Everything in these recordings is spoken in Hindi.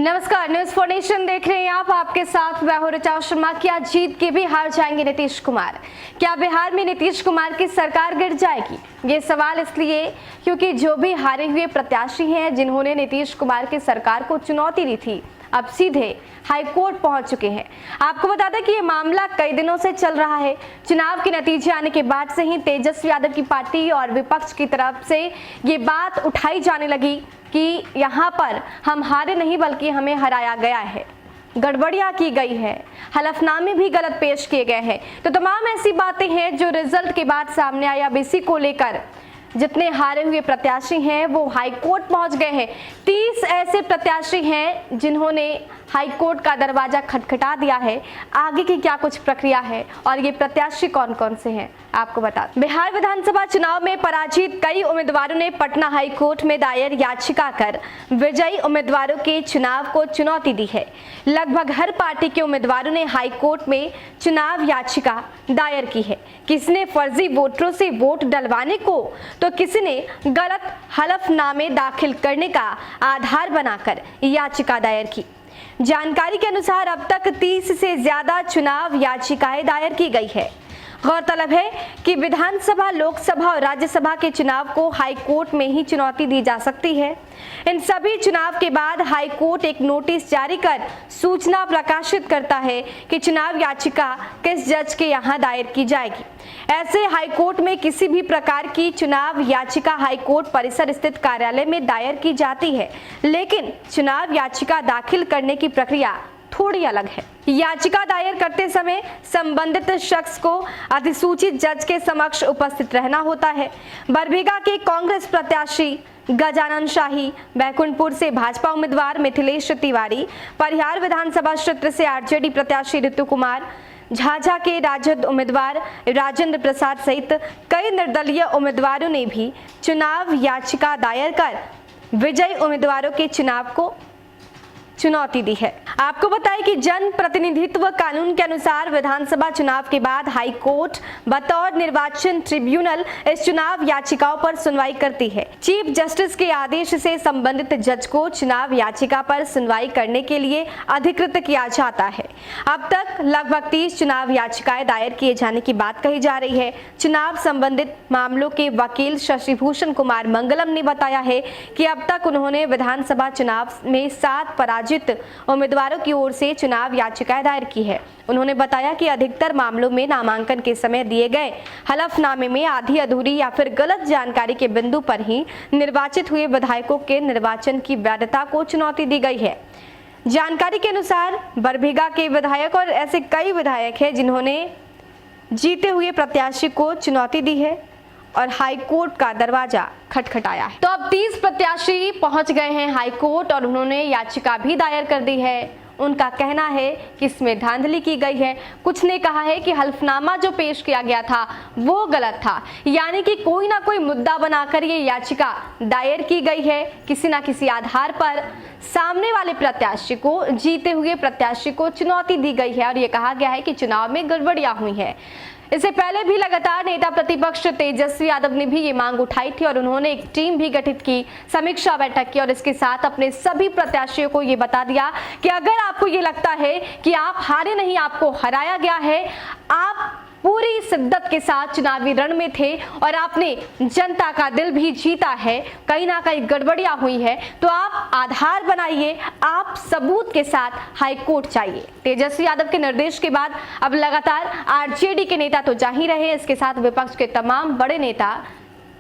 नमस्कार, न्यूज फॉर नेशन देख रहे हैं आप। आपके साथ मैं हूं ऋचा शर्मा। क्या जीत के भी हार जाएंगे नीतीश कुमार? क्या बिहार में नीतीश कुमार की सरकार गिर जाएगी? ये सवाल इसलिए क्योंकि जो भी हारे हुए प्रत्याशी हैं जिन्होंने नीतीश कुमार की सरकार को चुनौती दी थी, अब सीधे हाईकोर्ट पहुंच चुके हैं। आपको बता दें कि ये मामला कई दिनों से चल रहा है। चुनाव के नतीजे आने के बाद से ही तेजस्वी यादव की पार्टी और विपक्ष की तरफ से ये बात उठाई जाने लगी कि यहाँ पर हम हारे नहीं बल्कि हमें हराया गया है, गड़बड़ियां की गई है, हलफनामे भी गलत पेश किए गए हैं। तो तमाम ऐसी बातें हैं जो रिजल्ट के बाद सामने आया। अब इसी को लेकर जितने हारे हुए प्रत्याशी हैं वो हाईकोर्ट पहुंच गए हैं। 30 ऐसे प्रत्याशी हैं जिन्होंने हाईकोर्ट का दरवाजा खटखटा दिया है। आगे की क्या कुछ प्रक्रिया है और ये प्रत्याशी कौन कौन से हैं आपको बता दें। बिहार विधानसभा चुनाव में पराजित कई उम्मीदवारों ने पटना हाईकोर्ट में दायर याचिका कर विजयी उम्मीदवारों के चुनाव को चुनौती दी है। लगभग हर पार्टी के उम्मीदवारों ने हाईकोर्ट में चुनाव याचिका दायर की है। किसी ने फर्जी वोटरों से वोट डलवाने को तो किसी ने गलत हलफनामे दाखिल करने का आधार बनाकर याचिका दायर की। जानकारी के अनुसार अब तक 30 से ज्यादा चुनाव याचिकाएं दायर की गई है। गौरतलब है कि विधानसभा, लोकसभा और राज्यसभा के चुनाव को हाईकोर्ट में ही चुनौती दी जा सकती है। इन सभी चुनाव के बाद हाईकोर्ट एक नोटिस जारी कर सूचना प्रकाशित करता है कि चुनाव याचिका किस जज के यहाँ दायर की जाएगी। ऐसे हाईकोर्ट में किसी भी प्रकार की चुनाव याचिका हाईकोर्ट परिसर स्थित कार्यालय में दायर की जाती है, लेकिन चुनाव याचिका दाखिल करने की प्रक्रिया थोड़ी अलग है। याचिका दायर करते समय संबंधित शख्स को अधिसूचित जज के समक्ष उपस्थित रहना होता है। बरबीघा के कांग्रेस प्रत्याशी गजानन शाही, बैकुंठपुर से भाजपा उम्मीदवार मिथिलेश तिवारी, परिहार विधानसभा क्षेत्र से आरजेडी प्रत्याशी ऋतु कुमार, झाझा के राजद उम्मीदवार राजेंद्र प्रसाद सहित कई निर्दलीय उम्मीदवारों ने भी चुनाव याचिका दायर कर विजयी उम्मीदवारों के चुनाव को चुनौती दी है। आपको बताएं कि जन प्रतिनिधित्व कानून के अनुसार विधानसभा चुनाव के बाद हाईकोर्ट बतौर निर्वाचन ट्रिब्यूनल इस चुनाव याचिकाओं पर सुनवाई करती है। चीफ जस्टिस के आदेश से संबंधित जज को चुनाव याचिका पर सुनवाई करने के लिए अधिकृत किया जाता है। अब तक लगभग 30 चुनाव याचिकाएं दायर किए जाने की बात कही जा रही है। चुनाव संबंधित मामलों के वकील शशिभूषण कुमार मंगलम ने बताया है कि अब तक उन्होंने विधानसभा चुनाव में 7 पराजित उम्मीदवारों की ओर से चुनाव याचिकाएं दायर की है। उन्होंने बताया कि अधिकतर मामलों में नामांकन के समय दिए गए हलफनामे में आधी अधूरी या फिर गलत जानकारी के बिंदु पर ही निर्वाचित हुए विधायकों के निर्वाचन की वैधता को चुनौती दी गई है। जानकारी के अनुसार बरबीघा के विधायक और ऐसे कई विधायक हैं जिन्होंने जीते हुए प्रत्याशी को चुनौती दी है और हाईकोर्ट का दरवाजा खटखटाया है। तो अब 30 प्रत्याशी पहुंच गए हैं हाईकोर्ट और उन्होंने याचिका भी दायर कर दी है। उनका कहना है कि इसमें धांधली की गई है। कुछ ने कहा है कि हल्फनामा जो पेश किया गया था वो गलत था, यानी कि कोई ना कोई मुद्दा बनाकर ये याचिका दायर की गई है। किसी ना किसी आधार पर सामने वाले प्रत्याशी को, जीते हुए प्रत्याशी को चुनौती दी गई है और ये कहा गया है कि चुनाव में गड़बड़ियां हुई है। इससे पहले भी लगातार नेता प्रतिपक्ष तेजस्वी यादव ने भी ये मांग उठाई थी और उन्होंने एक टीम भी गठित की, समीक्षा बैठक की और इसके साथ अपने सभी प्रत्याशियों को ये बता दिया कि अगर आपको ये लगता है कि आप हारे नहीं, आपको हराया गया है, आप पूरी शिद्दत के साथ चुनावी रण में थे और आपने जनता का दिल भी जीता है, कहीं ना कहीं गड़बड़ियां हुई है, तो आप आधार बनाइए, आप सबूत के साथ हाईकोर्ट जाइए। तेजस्वी यादव के निर्देश के बाद अब लगातार आरजेडी के नेता तो जा ही रहे, इसके साथ विपक्ष के तमाम बड़े नेता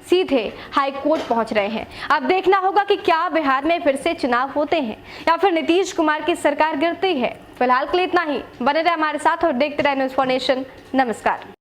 सीधे हाईकोर्ट पहुंच रहे हैं। अब देखना होगा कि क्या बिहार में फिर से चुनाव होते हैं या फिर नीतीश कुमार की सरकार गिरती है। फिलहाल के लिए इतना ही। बने रहे हमारे साथ और देखते रहे न्यूज फॉर नेशन। नमस्कार।